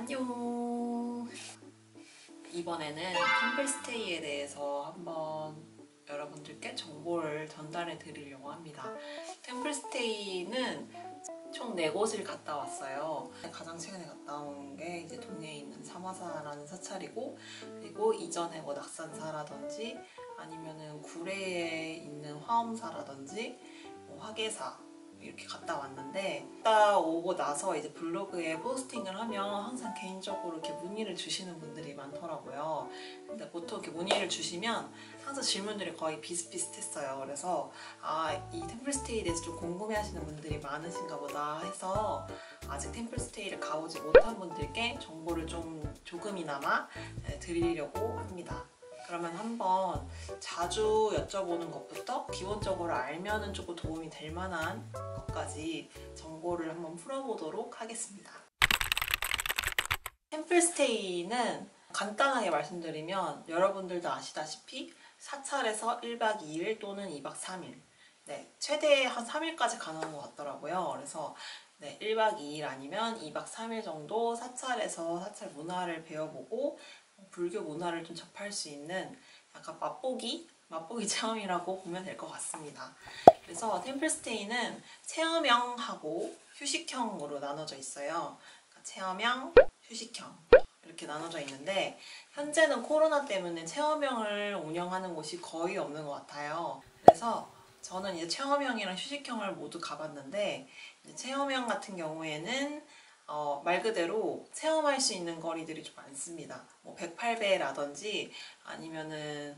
안녕. 이번에는 템플스테이에 대해서 한번 여러분들께 정보를 전달해 드리려고 합니다. 템플스테이는 총 4곳을 갔다 왔어요. 가장 최근에 갔다 온 게 이제 동네에 있는 사마사라는 사찰이고, 그리고 이전에 뭐 낙산사라든지 아니면은 구례에 있는 화엄사라든지 뭐 화계사 이렇게 갔다 왔는데, 갔다 오고 나서 이제 블로그에 포스팅을 하면 항상 개인적으로 이렇게 문의를 주시는 분들이 많더라고요. 근데 보통 이렇게 문의를 주시면 항상 질문들이 거의 비슷비슷했어요. 그래서 이 템플스테이에 대해서 좀 궁금해하시는 분들이 많으신가 보다 해서 아직 템플스테이를 가보지 못한 분들께 정보를 좀 조금이나마 드리려고 합니다. 그러면 한번 자주 여쭤보는 것부터 기본적으로 알면은 조금 도움이 될 만한 것까지 정보를 한번 풀어보도록 하겠습니다. 템플스테이는 간단하게 말씀드리면 여러분들도 아시다시피 사찰에서 1박 2일 또는 2박 3일, 최대 한 3일까지 가능한 것 같더라고요. 그래서 1박 2일 아니면 2박 3일 정도 사찰에서 사찰 문화를 배워보고 불교 문화를 좀 접할 수 있는 약간 맛보기 체험이라고 보면 될 것 같습니다. 그래서 템플스테이는 체험형하고 휴식형으로 나눠져 있어요. 그러니까 체험형, 휴식형 이렇게 나눠져 있는데, 현재는 코로나 때문에 체험형을 운영하는 곳이 거의 없는 것 같아요. 그래서 저는 이제 체험형이랑 휴식형을 모두 가봤는데, 이제 체험형 같은 경우에는 말 그대로 체험할 수 있는 거리들이 좀 많습니다. 뭐 108배라든지 아니면은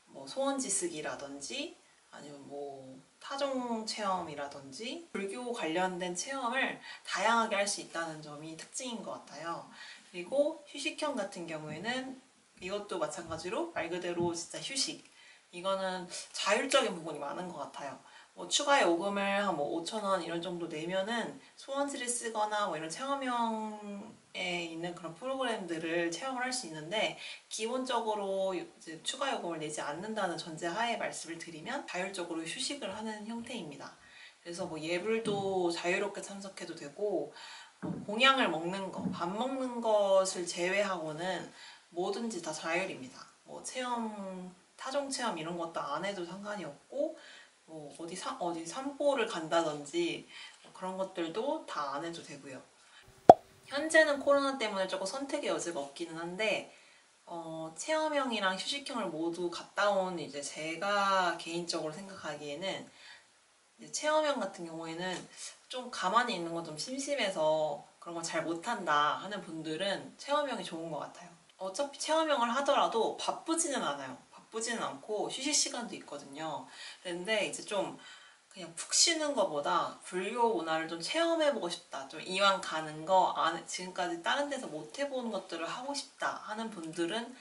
뭐 소원지쓰기라든지 아니면 뭐 타종 체험이라든지 불교 관련된 체험을 다양하게 할 수 있다는 점이 특징인 것 같아요. 그리고 휴식형 같은 경우에는 이것도 마찬가지로 말 그대로 진짜 휴식. 이거는 자율적인 부분이 많은 것 같아요. 뭐 추가 요금을 한 뭐 5,000원 이런 정도 내면은 소원지를 쓰거나 뭐 이런 체험형에 있는 그런 프로그램들을 체험을 할 수 있는데, 기본적으로 이제 추가 요금을 내지 않는다는 전제하에 말씀을 드리면 자율적으로 휴식을 하는 형태입니다. 그래서 뭐 예불도 자유롭게 참석해도 되고, 공양을 먹는 거, 밥 먹는 것을 제외하고는 뭐든지 다 자율입니다. 뭐 체험, 타종 체험 이런 것도 안 해도 상관이 없고, 뭐 어디 산보를 간다든지 뭐 그런 것들도 다 안 해도 되고요. 현재는 코로나 때문에 조금 선택의 여지가 없기는 한데, 체험형이랑 휴식형을 모두 갔다 온 이제 제가 개인적으로 생각하기에는, 이제 체험형 같은 경우에는 좀 가만히 있는 건 좀 심심해서 그런 걸 잘 못한다 하는 분들은 체험형이 좋은 것 같아요. 어차피 체험형을 하더라도 바쁘지는 않아요. 바쁘지는 않고 휴식 시간도 있거든요. 그런데 이제 좀 그냥 푹 쉬는 것보다 불교 문화를 좀 체험해보고 싶다, 좀 이왕 가는 거 지금까지 다른 데서 못 해본 것들을 하고 싶다 하는 분들은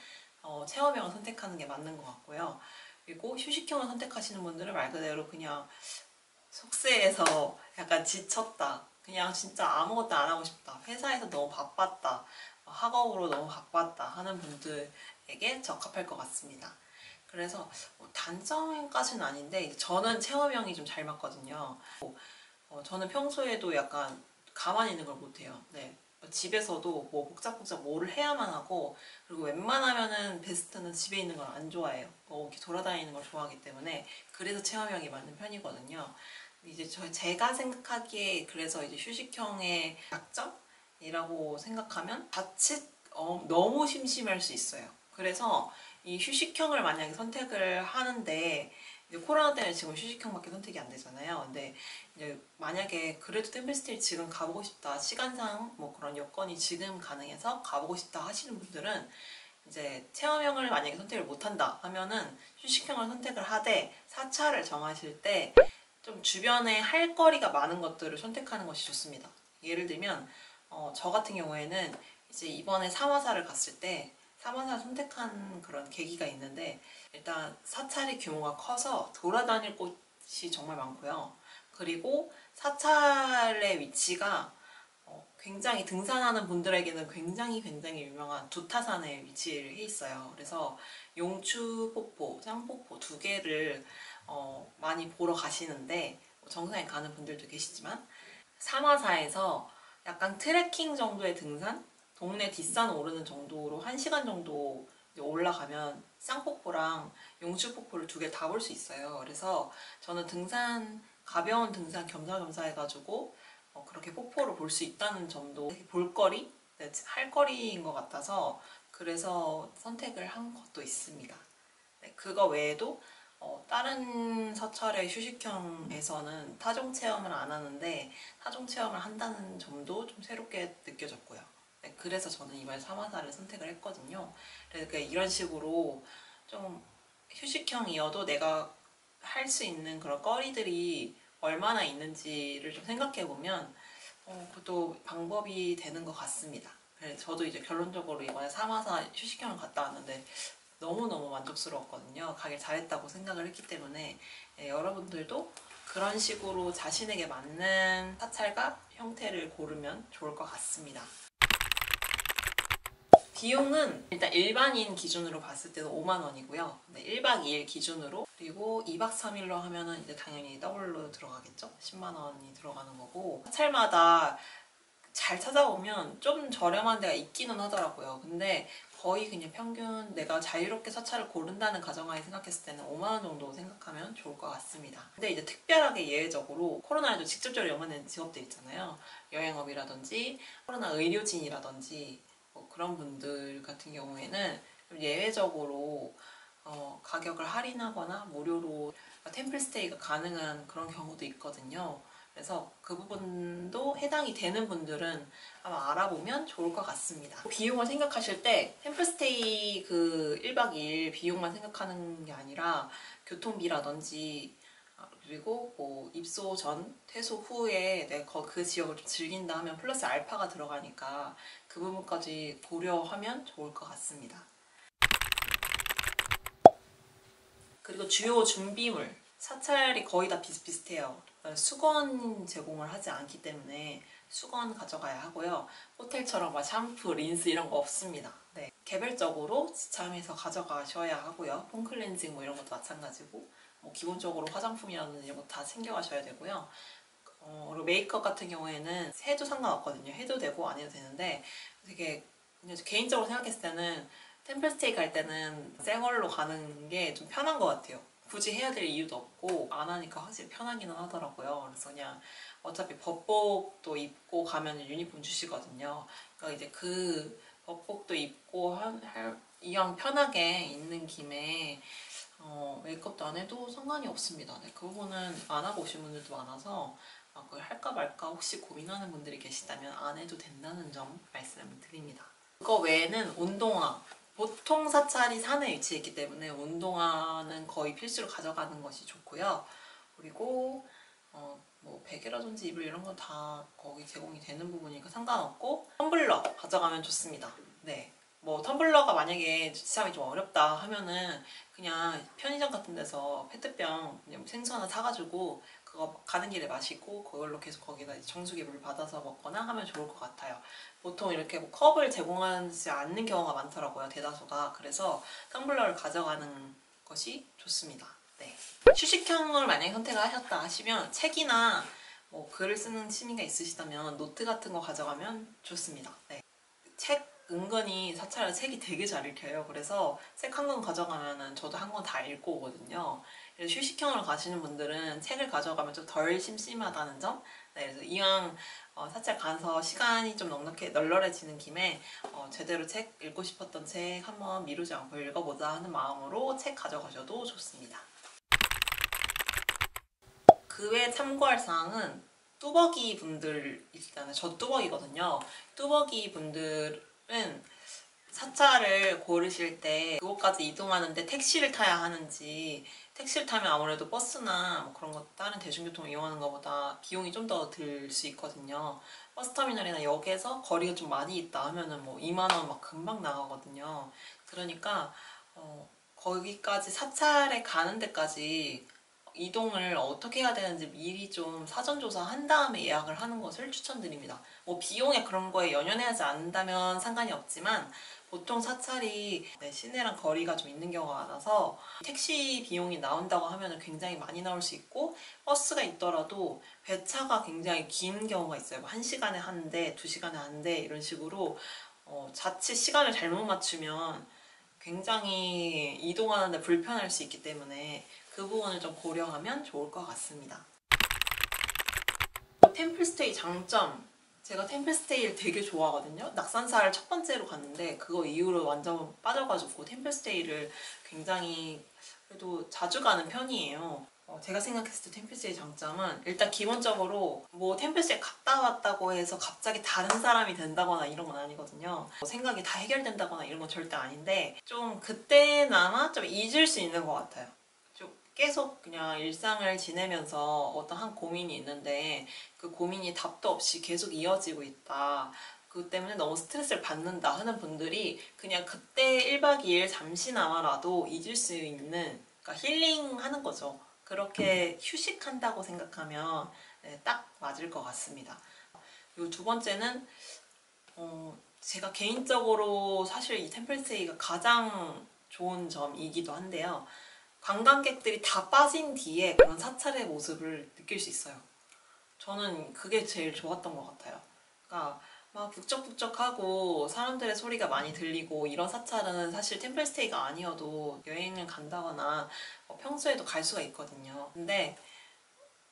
체험형을 선택하는 게 맞는 것 같고요. 그리고 휴식형을 선택하시는 분들은 말 그대로 그냥 속세에서 약간 지쳤다, 그냥 진짜 아무것도 안 하고 싶다, 회사에서 너무 바빴다, 학업으로 너무 바빴다 하는 분들에게 적합할 것 같습니다. 그래서 단점까지는 아닌데 저는 체험형이 좀 잘 맞거든요. 저는 평소에도 약간 가만히 있는 걸 못해요. 집에서도 뭐 복작복작 뭐를 해야만 하고, 그리고 웬만하면은 베스트는 집에 있는 걸 안 좋아해요. 이렇게 돌아다니는 걸 좋아하기 때문에. 그래서 체험형이 맞는 편이거든요. 이제 제가 생각하기에 그래서 이제 휴식형의 약점이라고 생각하면 자칫 너무 심심할 수 있어요. 그래서 이 휴식형을 만약에 선택을 하는데, 이제 코로나 때문에 지금 휴식형밖에 선택이 안 되잖아요. 근데 이제 만약에 그래도 템플스테이 지금 가보고 싶다, 시간상 뭐 그런 여건이 지금 가능해서 가보고 싶다 하시는 분들은, 이제 체험형을 만약에 선택을 못한다 하면은 휴식형을 선택을 하되, 사찰을 정하실 때 좀 주변에 할 거리가 많은 것들을 선택하는 것이 좋습니다. 예를 들면 저 같은 경우에는 이제 이번에 사마사를 갔을 때 사마사를 선택한 그런 계기가 있는데, 일단 사찰의 규모가 커서 돌아다닐 곳이 정말 많고요. 그리고 사찰의 위치가 굉장히 등산하는 분들에게는 굉장히 유명한 두타산에 위치를 해 있어요. 그래서 용추폭포, 짱폭포 두 개를 많이 보러 가시는데, 정상에 가는 분들도 계시지만 사마사에서 약간 트레킹 정도의 등산? 동네 뒷산 오르는 정도로 1시간 정도 올라가면 쌍폭포랑 용추폭포를 두 개 다 볼 수 있어요. 그래서 저는 가벼운 등산 겸사겸사 해가지고 그렇게 폭포를 볼 수 있다는 점도 볼거리? 네, 할 거리인 것 같아서 그래서 선택을 한 것도 있습니다. 네, 그거 외에도 다른 사찰의 휴식형에서는 타종 체험을 안 하는데 타종 체험을 한다는 점도 좀 새롭게 느껴졌고요. 네, 그래서 저는 이번에 사마사를 선택을 했거든요. 그래서 이런 식으로 좀 휴식형이어도 내가 할 수 있는 그런 거리들이 얼마나 있는지를 좀 생각해보면 그것도 방법이 되는 것 같습니다. 그래서 저도 이제 결론적으로 이번에 사마사 휴식형을 갔다 왔는데 너무너무 만족스러웠거든요. 가길 잘했다고 생각을 했기 때문에 여러분들도 그런 식으로 자신에게 맞는 사찰과 형태를 고르면 좋을 것 같습니다. 비용은 일단 일반인 기준으로 봤을 때는 5만 원이고요. 네, 1박 2일 기준으로 그리고 2박 3일로 하면은 이제 당연히 더블로 들어가겠죠. 10만 원이 들어가는 거고 사찰마다 잘 찾아보면 좀 저렴한 데가 있기는 하더라고요. 근데 거의 그냥 평균 내가 자유롭게 사찰을 고른다는 가정하에 생각했을 때는 5만 원 정도 생각하면 좋을 것 같습니다. 근데 이제 특별하게 예외적으로 코로나에도 직접적으로 연관된 직업들 있잖아요. 여행업이라든지 코로나 의료진이라든지 뭐 그런 분들 같은 경우에는 좀 예외적으로 가격을 할인하거나 무료로 템플스테이가 가능한 그런 경우도 있거든요. 그래서 그 부분도 해당이 되는 분들은 아마 알아보면 좋을 것 같습니다. 비용을 생각하실 때 템플스테이 그 1박 2일 비용만 생각하는 게 아니라 교통비라든지 그리고 뭐 입소 전, 퇴소 후에 내가 그 지역을 좀 즐긴다 하면 플러스 알파가 들어가니까 그 부분까지 고려하면 좋을 것 같습니다. 그리고 주요 준비물 사찰이 거의 다 비슷비슷해요. 수건 제공을 하지 않기 때문에 수건 가져가야 하고요. 호텔처럼 막 샴푸, 린스 이런 거 없습니다. 네. 개별적으로 지참해서 가져가셔야 하고요. 폼클렌징 뭐 이런 것도 마찬가지고 뭐 기본적으로 화장품이라든지 이런 거 다 챙겨가셔야 되고요. 그리고 메이크업 같은 경우에는 해도 상관없거든요. 해도 되고 안 해도 되는데 되게 그냥 개인적으로 생각했을 때는 템플스테이 갈 때는 생얼로 가는 게 좀 편한 것 같아요. 굳이 해야 될 이유도 없고 안 하니까 확실히 편하기는 하더라고요. 그래서 그냥 어차피 법복도 입고 가면 유니폼 주시거든요. 그러니까 이제 그 법복도 입고 이왕 편하게 있는 김에 메이크업도 안 해도 상관이 없습니다. 네, 그 부분은 안 하고 오신 분들도 많아서 그걸 할까 말까 혹시 고민하는 분들이 계시다면 안 해도 된다는 점 말씀을 드립니다. 그거 외에는 운동화. 보통 사찰이 산에 위치해 있기 때문에 운동화는 거의 필수로 가져가는 것이 좋고요. 그리고 뭐 베개라든지 이불 이런 건 다 거기 제공이 되는 부분이니까 상관없고 텀블러 가져가면 좋습니다. 네. 뭐 텀블러가 만약에 지참이 좀 어렵다 하면은 그냥 편의점 같은 데서 페트병 그냥 생수 하나 사가지고 그거 가는 길에 마시고 그걸로 계속 거기다 정수기 물 받아서 먹거나 하면 좋을 것 같아요. 보통 이렇게 뭐 컵을 제공하지 않는 경우가 많더라고요. 대다수가. 그래서 텀블러를 가져가는 것이 좋습니다. 네. 휴식형을 만약에 선택을 하셨다 하시면 책이나 뭐 글을 쓰는 취미가 있으시다면 노트 같은 거 가져가면 좋습니다. 네. 책 은근히 사찰은 책이 되게 잘 읽혀요. 그래서 책 한 권 가져가면은 저도 한 권 다 읽고 오거든요. 그래서 휴식형으로 가시는 분들은 책을 가져가면 좀 덜 심심하다는 점. 네, 그래서 이왕 사찰 가서 시간이 좀 널널해지는 김에 제대로 책 읽고 싶었던 책 한번 미루지 않고 읽어보자 하는 마음으로 책 가져가셔도 좋습니다. 그 외에 참고할 사항은 뚜벅이 분들 있잖아요. 저 뚜벅이거든요. 뚜벅이 분들은 사찰을 고르실 때 그곳까지 이동하는데 택시를 타야 하는지 택시를 타면 아무래도 버스나 뭐 그런 거 다른 대중교통을 이용하는 것보다 비용이 좀 더 들 수 있거든요. 버스터미널이나 역에서 거리가 좀 많이 있다 하면은 뭐 2만 원 막 금방 나가거든요. 그러니까 거기까지 사찰에 가는 데까지 이동을 어떻게 해야 되는지 미리 좀 사전 조사한 다음에 예약을 하는 것을 추천드립니다. 뭐 비용에 그런 거에 연연하지 않는다면 상관이 없지만 보통 사찰이 시내랑 거리가 좀 있는 경우가 많아서 택시 비용이 나온다고 하면 굉장히 많이 나올 수 있고 버스가 있더라도 배차가 굉장히 긴 경우가 있어요. 뭐 1시간에 한 대, 2시간에 한 대 이런 식으로 자칫 시간을 잘못 맞추면 굉장히 이동하는데 불편할 수 있기 때문에 그 부분을 좀 고려하면 좋을 것 같습니다. 템플스테이 장점, 제가 템플스테이를 되게 좋아하거든요. 낙산사를 첫 번째로 갔는데 그거 이후로 완전 빠져가지고 템플스테이를 굉장히 그래도 자주 가는 편이에요. 제가 생각했을 때 템플스테이 장점은 일단 기본적으로 뭐 템플스테이 갔다 왔다고 해서 갑자기 다른 사람이 된다거나 이런 건 아니거든요. 생각이 다 해결된다거나 이런 건 절대 아닌데 좀 그때나마 좀 잊을 수 있는 것 같아요. 좀 계속 그냥 일상을 지내면서 어떤 한 고민이 있는데 그 고민이 답도 없이 계속 이어지고 있다. 그 때문에 너무 스트레스를 받는다 하는 분들이 그냥 그때 1박 2일 잠시나마라도 잊을 수 있는, 그러니까 힐링하는 거죠. 그렇게 휴식한다고 생각하면 딱 맞을 것 같습니다. 그리고 두 번째는 제가 개인적으로 사실 이 템플스테이가 가장 좋은 점이기도 한데요. 관광객들이 다 빠진 뒤에 그런 사찰의 모습을 느낄 수 있어요. 저는 그게 제일 좋았던 것 같아요. 그러니까 막 북적북적하고 사람들의 소리가 많이 들리고 이런 사찰은 사실 템플스테이가 아니어도 여행을 간다거나 평소에도 갈 수가 있거든요. 근데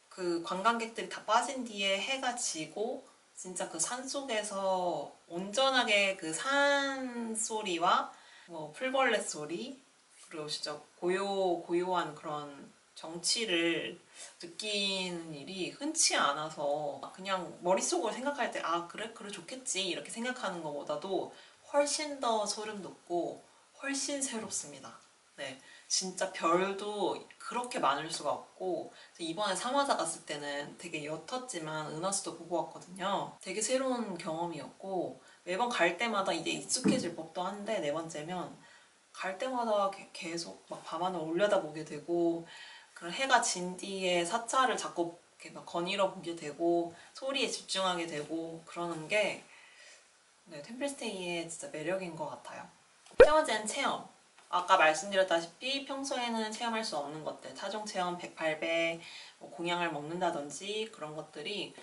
그 관광객들이 다 빠진 뒤에 해가 지고 진짜 그 산속에서 온전하게 그 산 소리와 뭐 풀벌레 소리, 그리고 진짜 고요한 그런 정취를 느끼는 일이 흔치 않아서 그냥 머릿속으로 생각할 때 아 그래 좋겠지 이렇게 생각하는 것보다도 훨씬 더 소름 돋고 훨씬 새롭습니다. 네, 진짜 별도 그렇게 많을 수가 없고 이번에 삼화사 갔을 때는 되게 옅었지만 은하수도 보고 왔거든요. 되게 새로운 경험이었고 매번 갈 때마다 이제 익숙해질 법도 한데 네 번째면 갈 때마다 계속 막 밤하늘 올려다보게 되고 그런 해가 진 뒤에 사찰을 자꾸 이렇게 막 거닐어 보게 되고 소리에 집중하게 되고 그러는 게 네, 템플스테이의 진짜 매력인 것 같아요. 세 번째는 체험. 아까 말씀드렸다시피 평소에는 체험할 수 없는 것들, 타종 체험, 108배, 뭐 공양을 먹는다든지 그런 것들이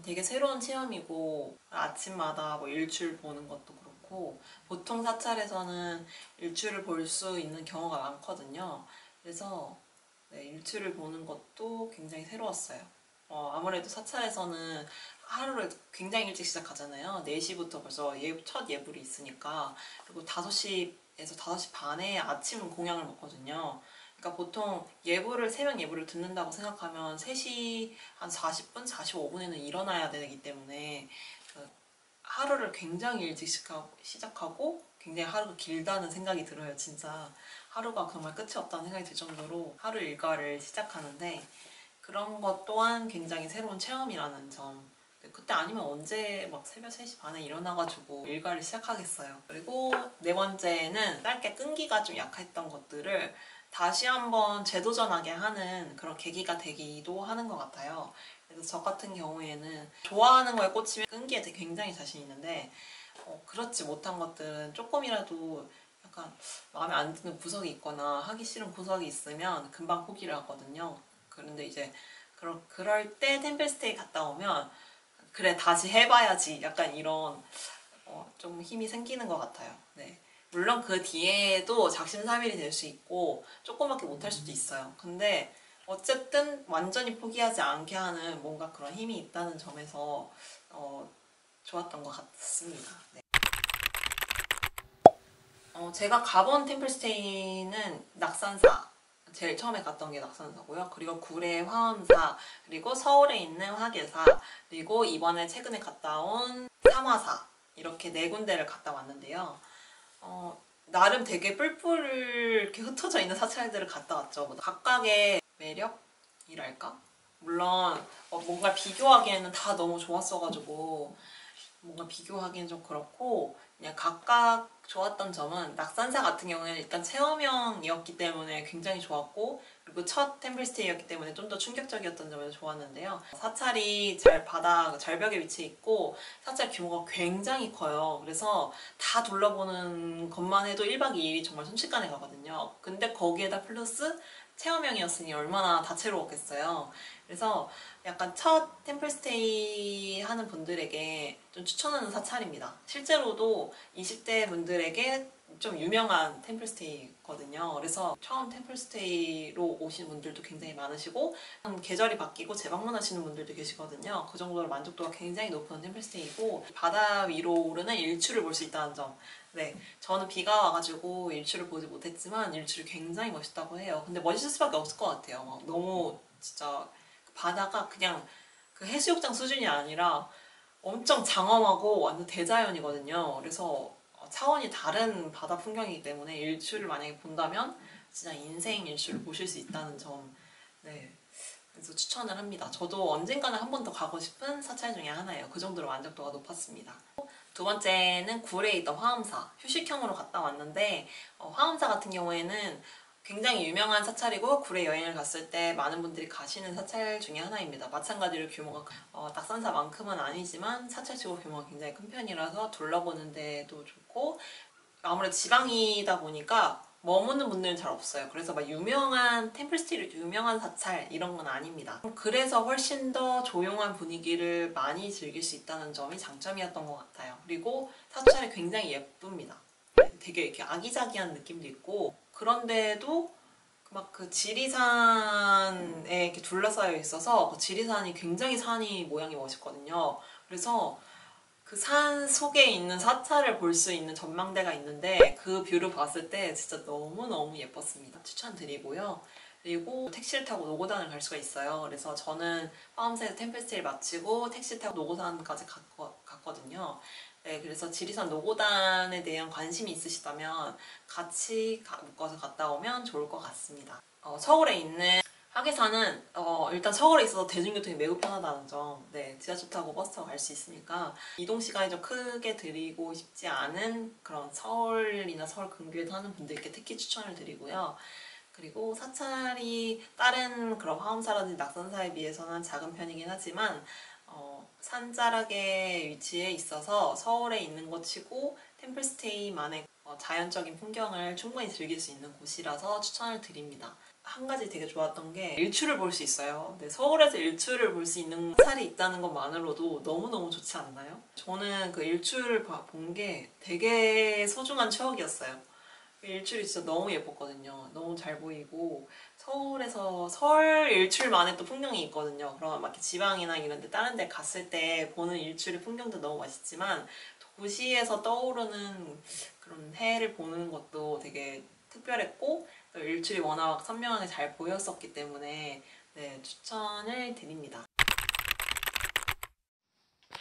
되게 새로운 체험이고 아침마다 뭐 일출 보는 것도 그렇고 보통 사찰에서는 일출을 볼 수 있는 경우가 많거든요. 그래서 네, 일출을 보는 것도 굉장히 새로웠어요. 아무래도 사찰에서는 하루를 굉장히 일찍 시작하잖아요. 4시부터 벌써 첫 예불이 있으니까. 그리고 5시에서 5시 반에 아침 공양을 먹거든요. 그러니까 보통 예불을, 새벽 예불을 듣는다고 생각하면 3시 한 40분, 45분에는 일어나야 되기 때문에 그 하루를 굉장히 일찍 시작하고 굉장히 하루가 길다는 생각이 들어요. 진짜 하루가 정말 끝이 없다는 생각이 들 정도로 하루 일과를 시작하는데 그런 것 또한 굉장히 새로운 체험이라는 점. 그때 아니면 언제 막 새벽 3시 반에 일어나가지고 일과를 시작하겠어요. 그리고 네 번째는 짧게 끈기가 좀 약했던 것들을 다시 한번 재도전하게 하는 그런 계기가 되기도 하는 것 같아요. 그래서 저 같은 경우에는 좋아하는 거에 꽂히면 끈기에 굉장히 자신 있는데 그렇지 못한 것들은 조금이라도 약간 마음에 안 드는 구석이 있거나 하기 싫은 구석이 있으면 금방 포기를 하거든요. 그런데 이제 그럴 때 템플스테이 갔다 오면 그래 다시 해봐야지 약간 이런 좀 힘이 생기는 것 같아요. 네. 물론 그 뒤에도 작심삼일이 될 수 있고 조그맣게 못할 수도 있어요. 근데 어쨌든 완전히 포기하지 않게 하는 뭔가 그런 힘이 있다는 점에서 좋았던 것 같습니다. 네. 제가 가본 템플스테이는 낙산사, 제일 처음에 갔던 게 낙산사고요. 그리고 구례 화엄사, 그리고 서울에 있는 화계사, 그리고 이번에 최근에 갔다 온 삼화사, 이렇게 네 군데를 갔다 왔는데요. 나름 되게 뿔뿔 이렇게 흩어져 있는 사찰들을 갔다 왔죠. 각각의 매력이랄까? 물론 뭔가 비교하기에는 다 너무 좋았어가지고 뭔가 비교하기엔 좀 그렇고 그냥 각각 좋았던 점은 낙산사 같은 경우에는 일단 체험형이었기 때문에 굉장히 좋았고 그리고 첫 템플스테이였기 때문에 좀 더 충격적이었던 점에서 좋았는데요. 사찰이 절벽에 위치해 있고 사찰 규모가 굉장히 커요. 그래서 다 둘러보는 것만 해도 1박 2일이 정말 순식간에 가거든요. 근데 거기에다 플러스 체험형이었으니 얼마나 다채로웠겠어요. 그래서 약간 첫 템플스테이 하는 분들에게 좀 추천하는 사찰입니다. 실제로도 20대 분들에게 좀 유명한 템플스테이거든요. 그래서 처음 템플스테이로 오신 분들도 굉장히 많으시고 계절이 바뀌고 재방문하시는 분들도 계시거든요. 그 정도로 만족도가 굉장히 높은 템플스테이고 바다 위로 오르는 일출을 볼 수 있다는 점. 네, 저는 비가 와가지고 일출을 보지 못했지만 일출이 굉장히 멋있다고 해요. 근데 멋있을 수밖에 없을 것 같아요. 막 너무 진짜 바다가 그냥 그 해수욕장 수준이 아니라 엄청 장엄하고 완전 대자연이거든요. 그래서 차원이 다른 바다 풍경이기 때문에 일출을 만약에 본다면 진짜 인생 일출을 보실 수 있다는 점. 네. 그래서 추천을 합니다. 저도 언젠가는 한 번 더 가고 싶은 사찰 중에 하나예요. 그 정도로 만족도가 높았습니다. 두 번째는 굴에 있던 화엄사. 휴식형으로 갔다 왔는데 화엄사 같은 경우에는 굉장히 유명한 사찰이고 굴에 여행을 갔을 때 많은 분들이 가시는 사찰 중에 하나입니다. 마찬가지로 규모가 낙산사만큼은 아니지만 사찰치고 규모가 굉장히 큰 편이라서 둘러보는 데도 좋고 아무래도 지방이다 보니까 머무는 분들은 잘 없어요. 그래서 막 유명한 템플스테이, 유명한 사찰 이런 건 아닙니다. 그래서 훨씬 더 조용한 분위기를 많이 즐길 수 있다는 점이 장점이었던 것 같아요. 그리고 사찰이 굉장히 예쁩니다. 되게 이렇게 아기자기한 느낌도 있고 그런데도 막 그 지리산에 이렇게 둘러싸여 있어서 그 지리산이 굉장히 산이 모양이 멋있거든요. 그래서 그 산 속에 있는 사찰을 볼 수 있는 전망대가 있는데 그 뷰를 봤을 때 진짜 너무너무 예뻤습니다. 추천드리고요. 그리고 택시를 타고 노고단을 갈 수가 있어요. 그래서 저는 파암사에서 템플스테이를 마치고 택시 타고 노고단까지 갔거든요. 네, 그래서 지리산 노고단에 대한 관심이 있으시다면 같이 묶어서 갔다 오면 좋을 것 같습니다. 서울에 있는 화계산은 일단 서울에 있어서 대중교통이 매우 편하다는 점. 네, 지하철 타고 버스 타고 갈 수 있으니까 이동 시간이 좀 크게 들이고 싶지 않은 그런 서울이나 서울 근교에 사는 분들께 특히 추천을 드리고요. 그리고 사찰이 다른 그런 화엄사라든지 낙산사에 비해서는 작은 편이긴 하지만 산자락에 위치해 있어서 서울에 있는 것 치고 템플스테이만의 자연적인 풍경을 충분히 즐길 수 있는 곳이라서 추천을 드립니다. 한 가지 되게 좋았던 게 일출을 볼 수 있어요. 네, 서울에서 일출을 볼 수 있는 사찰이 있다는 것만으로도 너무너무 좋지 않나요? 저는 그 일출을 본 게 되게 소중한 추억이었어요. 일출이 진짜 너무 예뻤거든요. 너무 잘 보이고 서울에서 설 일출만의 또 풍경이 있거든요. 그러면 막 이렇게 지방이나 이런 데 다른 데 갔을 때 보는 일출의 풍경도 너무 멋있지만 도시에서 떠오르는 그런 해를 보는 것도 되게 특별했고 또 일출이 워낙 선명하게 잘 보였었기 때문에 네, 추천을 드립니다.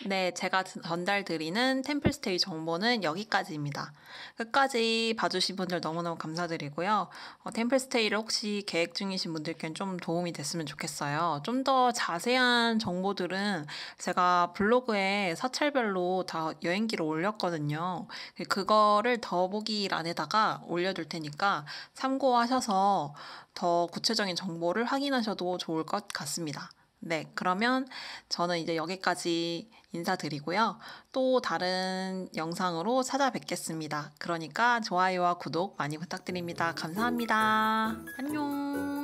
네, 제가 전달드리는 템플스테이 정보는 여기까지입니다. 끝까지 봐주신 분들 너무너무 감사드리고요. 템플스테이를 혹시 계획 중이신 분들께는 좀 도움이 됐으면 좋겠어요. 좀 더 자세한 정보들은 제가 블로그에 사찰별로 다 여행기를 올렸거든요. 그거를 더보기란에다가 올려둘 테니까 참고하셔서 더 구체적인 정보를 확인하셔도 좋을 것 같습니다. 네, 그러면 저는 이제 여기까지 인사드리고요. 또 다른 영상으로 찾아뵙겠습니다. 그러니까 좋아요와 구독 많이 부탁드립니다. 감사합니다. 안녕.